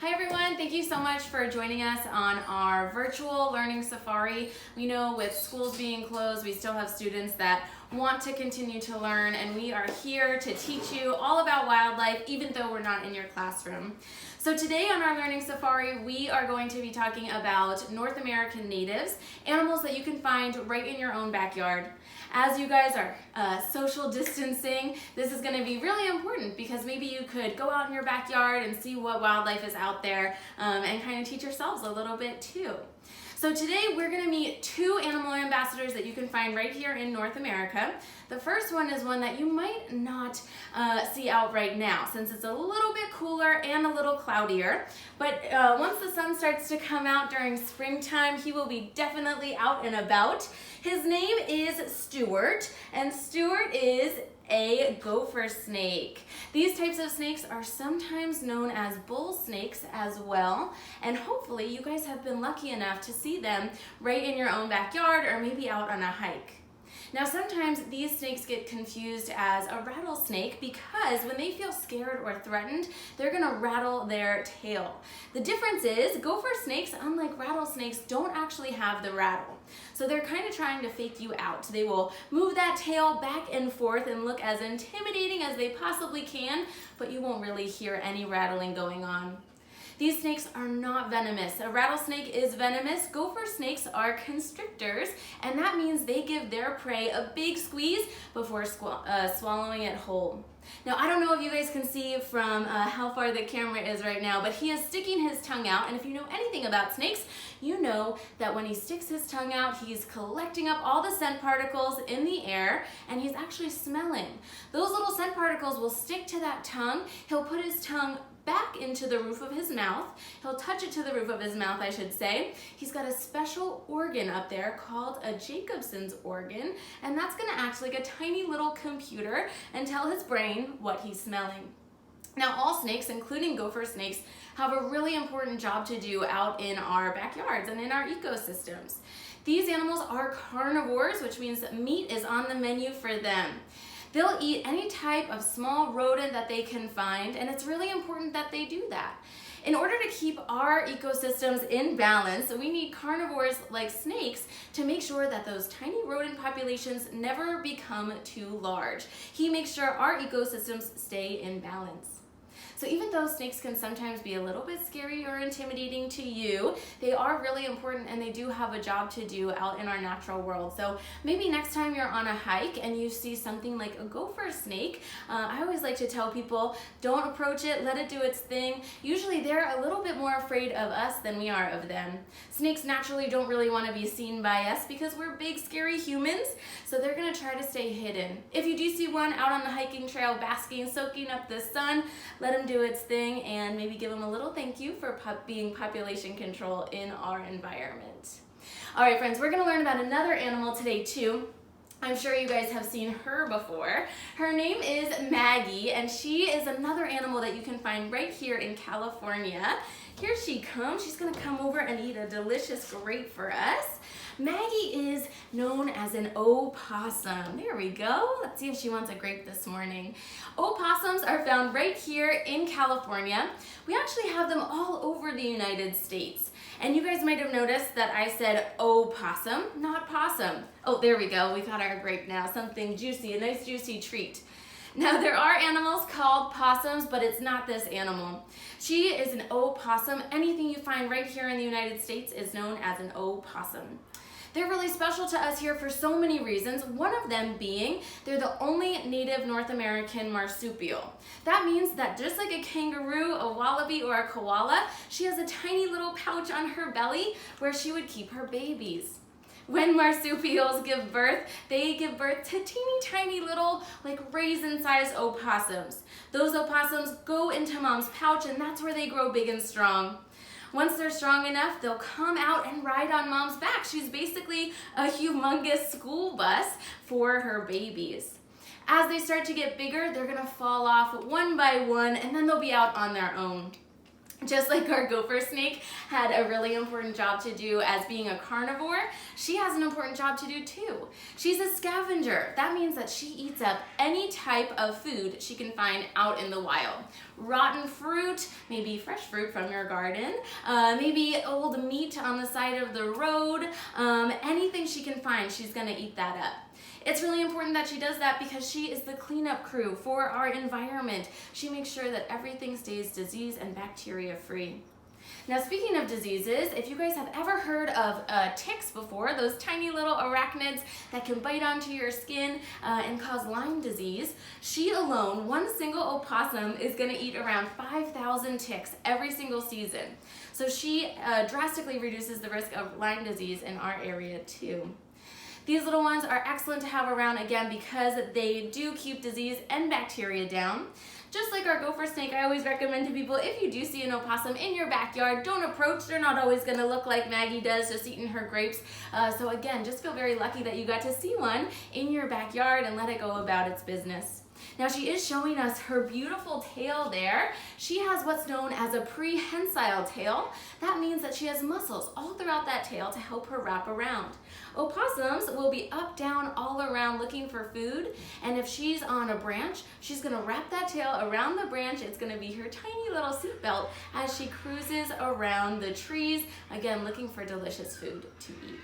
Hi everyone, thank you so much for joining us on our virtual learning safari. We know with schools being closed, we still have students that want to continue to learn, and we are here to teach you all about wildlife even though we're not in your classroom. So today on our learning safari, we are going to be talking about North American natives, animals that you can find right in your own backyard. As you guys are social distancing, this is going to be really important because maybe you could go out in your backyard and see what wildlife is out there and kind of teach yourselves a little bit too. So today we're going to meet two animal ambassadors that you can find right here in North America. The first one is one that you might not see out right now since it's a little bit cooler and a little cloudier. But once the sun starts to come out during springtime, he will be definitely out and about. His name is Stewart, and Stewart is a gopher snake. These types of snakes are sometimes known as bull snakes as well, and hopefully you guys have been lucky enough to see them right in your own backyard or maybe out on a hike. Now sometimes these snakes get confused as a rattlesnake because when they feel scared or threatened, they're gonna rattle their tail. The difference is gopher snakes, unlike rattlesnakes, don't actually have the rattle. So they're kind of trying to fake you out. They will move that tail back and forth and look as intimidating as they possibly can, but you won't really hear any rattling going on. These snakes are not venomous. A rattlesnake is venomous. Gopher snakes are constrictors, and that means they give their prey a big squeeze before swallowing it whole. Now, I don't know if you guys can see from how far the camera is right now, but he is sticking his tongue out, and if you know anything about snakes, you know that when he sticks his tongue out, he's collecting up all the scent particles in the air, and he's actually smelling. Those little scent particles will stick to that tongue. He'll put his tongue back into the roof of his mouth. He'll touch it to the roof of his mouth, I should say. He's got a special organ up there called a Jacobson's organ, and that's gonna act like a tiny little computer and tell his brain what he's smelling. Now, all snakes, including gopher snakes, have a really important job to do out in our backyards and in our ecosystems. These animals are carnivores, which means that meat is on the menu for them. They'll eat any type of small rodent that they can find, and it's really important that they do that. In order to keep our ecosystems in balance, we need carnivores like snakes to make sure that those tiny rodent populations never become too large. He makes sure our ecosystems stay in balance. So even though snakes can sometimes be a little bit scary or intimidating to you, they are really important and they do have a job to do out in our natural world. So maybe next time you're on a hike and you see something like a gopher snake, I always like to tell people, don't approach it, let it do its thing. Usually they're a little bit more afraid of us than we are of them. Snakes naturally don't really want to be seen by us because we're big, scary humans, so they're going to try to stay hidden. If you do see one out on the hiking trail basking, soaking up the sun, let them do its thing and maybe give them a little thank you for being population control in our environment. All right, friends, we're going to learn about another animal today too. I'm sure you guys have seen her before. Her name is Maggie, and she is another animal that you can find right here in California. Here she comes. She's going to come over and eat a delicious grape for us. Maggie is known as an opossum. There we go. Let's see if she wants a grape this morning. Opossums are found right here in California. We actually have them all over the United States. And you guys might have noticed that I said opossum, not possum. Oh, there we go. We got our grape now. Something juicy, a nice juicy treat. Now, there are animals called possums, but it's not this animal. She is an opossum. Anything you find right here in the United States is known as an opossum. They're really special to us here for so many reasons, one of them being they're the only native North American marsupial. That means that just like a kangaroo, a wallaby, or a koala, she has a tiny little pouch on her belly where she would keep her babies. When marsupials give birth, they give birth to teeny tiny little like raisin-sized opossums. Those opossums go into mom's pouch and that's where they grow big and strong. Once they're strong enough, they'll come out and ride on mom's back. She's basically a humongous school bus for her babies. As they start to get bigger, they're gonna fall off one by one and then they'll be out on their own. Just like our gopher snake had a really important job to do as being a carnivore, she has an important job to do too. She's a scavenger. That means that she eats up any type of food she can find out in the wild. Rotten fruit, maybe fresh fruit from your garden, maybe old meat on the side of the road, anything she can find, she's gonna eat that up. It's really important that she does that because she is the cleanup crew for our environment. She makes sure that everything stays disease and bacteria free. Now, speaking of diseases, if you guys have ever heard of ticks before, those tiny little arachnids that can bite onto your skin and cause Lyme disease, she alone, one single opossum, is going to eat around 5,000 ticks every single season. So she drastically reduces the risk of Lyme disease in our area too. These little ones are excellent to have around, again, because they do keep disease and bacteria down. Just like our gopher snake, I always recommend to people, if you do see an opossum in your backyard, don't approach. They're not always going to look like Maggie does, just eating her grapes. So again, just feel very lucky that you got to see one in your backyard and let it go about its business. Now, she is showing us her beautiful tail there. She has what's known as a prehensile tail. That means that she has muscles all throughout that tail to help her wrap around. Opossums will be up, down, all around looking for food, and if she's on a branch, she's gonna wrap that tail around the branch. It's gonna be her tiny little seatbelt as she cruises around the trees, again, looking for delicious food to eat.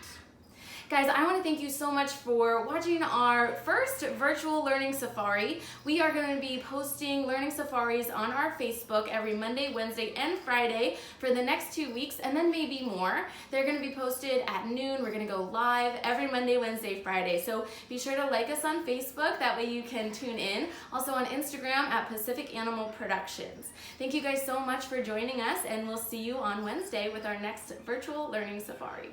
Guys, I want to thank you so much for watching our first virtual learning safari. We are going to be posting learning safaris on our Facebook every Monday, Wednesday, and Friday for the next 2 weeks, and then maybe more. They're going to be posted at noon. We're going to go live every Monday, Wednesday, Friday. So be sure to like us on Facebook. That way you can tune in. Also on Instagram at Pacific Animal Productions. Thank you guys so much for joining us, and we'll see you on Wednesday with our next virtual learning safari.